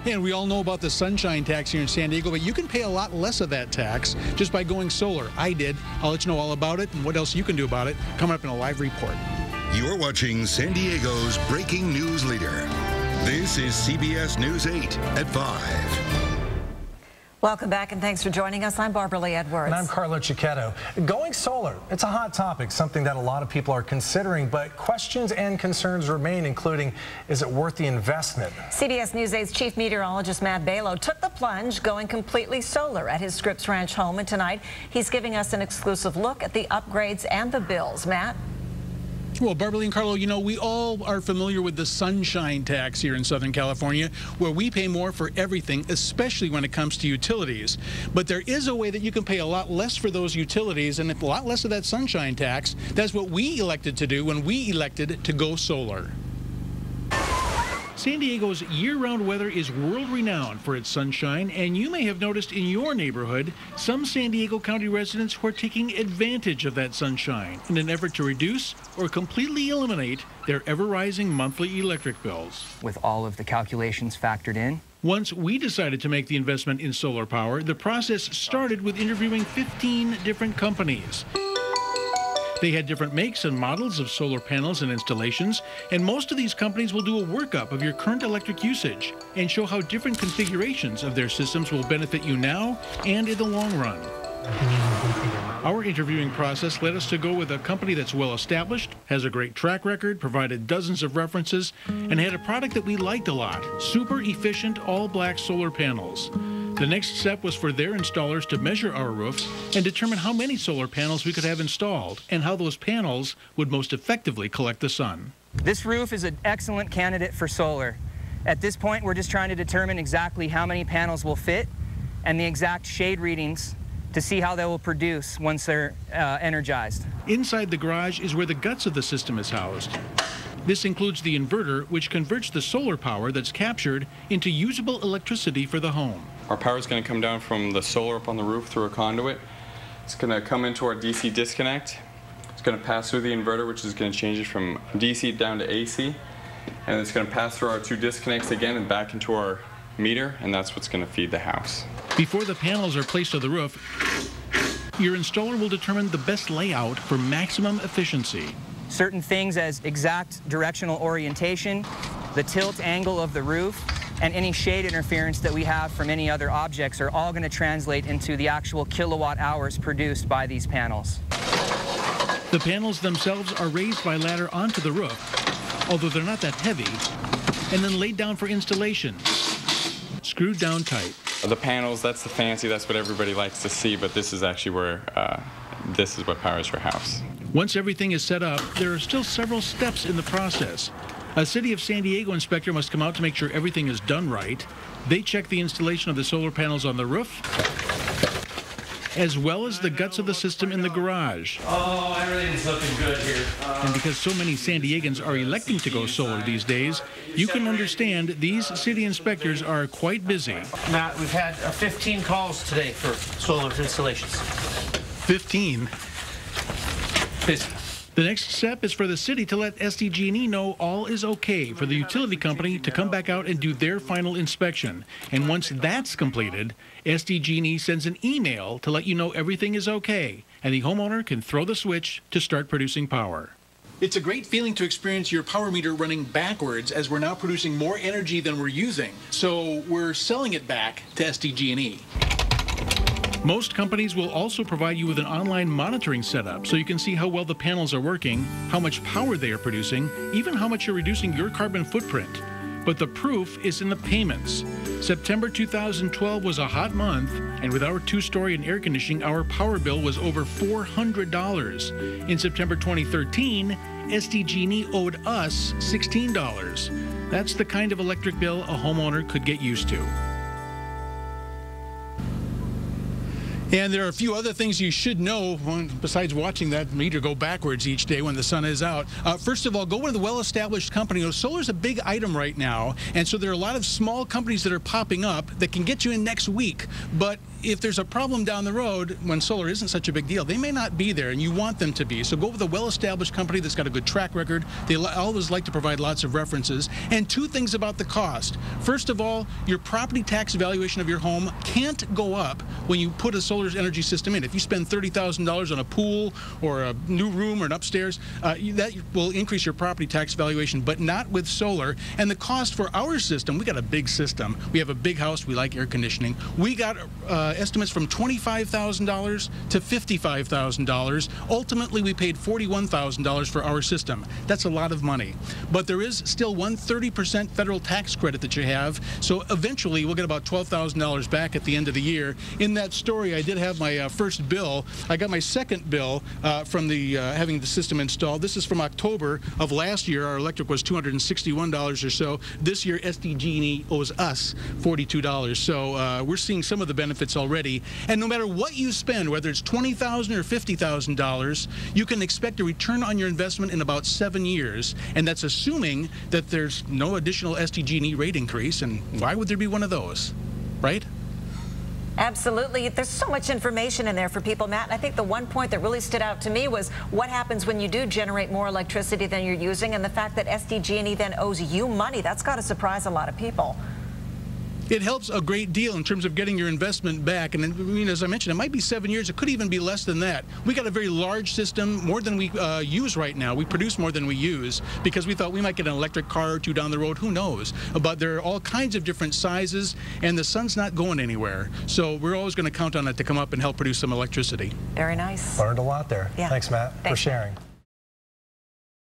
And we all know about the sunshine tax here in San Diego, but you can pay a lot less of that tax just by going solar. I did. I'll let you know all about it and what else you can do about it coming up in a live report. You're watching San Diego's breaking news leader. This is CBS News 8 at 5. Welcome back, and thanks for joining us. I'm Barbara Lee Edwards. And I'm Carlo Cicchetto. Going solar, it's a hot topic, something that a lot of people are considering, but questions and concerns remain, including, is it worth the investment? CBS News 8's chief meteorologist Matt Baylow took the plunge, going completely solar at his Scripps Ranch home, and tonight he's giving us an exclusive look at the upgrades and the bills. Matt? Well, Barbara Lee and Carlo, you know, we all are familiar with the sunshine tax here in Southern California, where we pay more for everything, especially when it comes to utilities. But there is a way that you can pay a lot less for those utilities and a lot less of that sunshine tax. That's what we elected to do when we elected to go solar. San Diego's year-round weather is world-renowned for its sunshine, and you may have noticed in your neighborhood some San Diego County residents who are taking advantage of that sunshine in an effort to reduce or completely eliminate their ever-rising monthly electric bills. With all of the calculations factored in. Once we decided to make the investment in solar power, the process started with interviewing 15 different companies. They had different makes and models of solar panels and installations, and most of these companies will do a workup of your current electric usage and show how different configurations of their systems will benefit you now and in the long run. Our interviewing process led us to go with a company that's well established, has a great track record, provided dozens of references, and had a product that we liked a lot: super efficient all-black solar panels. The next step was for their installers to measure our roof and determine how many solar panels we could have installed and how those panels would most effectively collect the sun. This roof is an excellent candidate for solar. At this point, we're just trying to determine exactly how many panels will fit and the exact shade readings to see how they will produce once they're energized. Inside the garage is where the guts of the system is housed. This includes the inverter, which converts the solar power that's captured into usable electricity for the home. Our power is going to come down from the solar up on the roof through a conduit. It's going to come into our DC disconnect. It's going to pass through the inverter, which is going to change it from DC down to AC. And it's going to pass through our two disconnects again and back into our meter, and that's what's going to feed the house. Before the panels are placed on the roof, your installer will determine the best layout for maximum efficiency. Certain things as exact directional orientation, the tilt angle of the roof, and any shade interference that we have from any other objects are all going to translate into the actual kilowatt hours produced by these panels. The panels themselves are raised by ladder onto the roof, although they're not that heavy, and then laid down for installation, screwed down tight. The panels, that's the fancy, that's what everybody likes to see, but this is actually where, this is what powers your house. Once everything is set up, there are still several steps in the process. A City of San Diego inspector must come out to make sure everything is done right. They check the installation of the solar panels on the roof, as well as the guts of the system in the garage. Oh, everything's looking good here. And because so many San Diegans are electing to go solar these days, you can understand these city inspectors are quite busy. Matt, we've had 15 calls today for solar installations. 15? Busy. The next step is for the city to let SDG&E know all is okay for the utility company to come back out and do their final inspection. And once that's completed, SDG&E sends an email to let you know everything is okay, and the homeowner can throw the switch to start producing power. It's a great feeling to experience your power meter running backwards, as we're now producing more energy than we're using. So we're selling it back to SDG&E. Most companies will also provide you with an online monitoring setup so you can see how well the panels are working, how much power they are producing, even how much you're reducing your carbon footprint. But the proof is in the payments. September 2012 was a hot month, and with our two-story and air conditioning, our power bill was over $400. In September 2013, SDG&E owed us $16. That's the kind of electric bill a homeowner could get used to. And there are a few other things you should know besides watching that meter go backwards each day when the sun is out. First of all, go with a well-established company. You know, solar is a big item right now, and so there are a lot of small companies that are popping up that can get you in next week. But if there's a problem down the road when solar isn't such a big deal, they may not be there, and you want them to be. So go with a well-established company that's got a good track record. They always like to provide lots of references. And two things about the cost. First of all, your property tax valuation of your home can't go up when you put a solar energy system in. If you spend $30,000 on a pool or a new room or an upstairs, that will increase your property tax valuation, but not with solar. And the cost for our system, we got a big system. We have a big house. We like air conditioning. We got estimates from $25,000 to $55,000. Ultimately, we paid $41,000 for our system. That's a lot of money. But there is still 130% federal tax credit that you have. So eventually, we'll get about $12,000 back at the end of the year. In that story, I did have my first bill. I got my second bill from the having the system installed. This is from October of last year. Our electric was $261 or so. This year, SDG&E owes us $42. So we're seeing some of the benefits already. And no matter what you spend, whether it's $20,000 or $50,000, you can expect a return on your investment in about 7 years. And that's assuming that there's no additional SDG&E rate increase. And why would there be one of those, right? Absolutely. There's so much information in there for people, Matt. And I think the one point that really stood out to me was what happens when you do generate more electricity than you're using, and the fact that SDG&E then owes you money. That's got to surprise a lot of people. It helps a great deal in terms of getting your investment back. And I mean, as I mentioned, it might be 7 years. It could even be less than that. We got a very large system, more than we use right now. We produce more than we use because we thought we might get an electric car or two down the road. Who knows? But there are all kinds of different sizes, and the sun's not going anywhere. So we're always going to count on it to come up and help produce some electricity. Very nice. Learned a lot there. Yeah. Thanks, Matt, for sharing.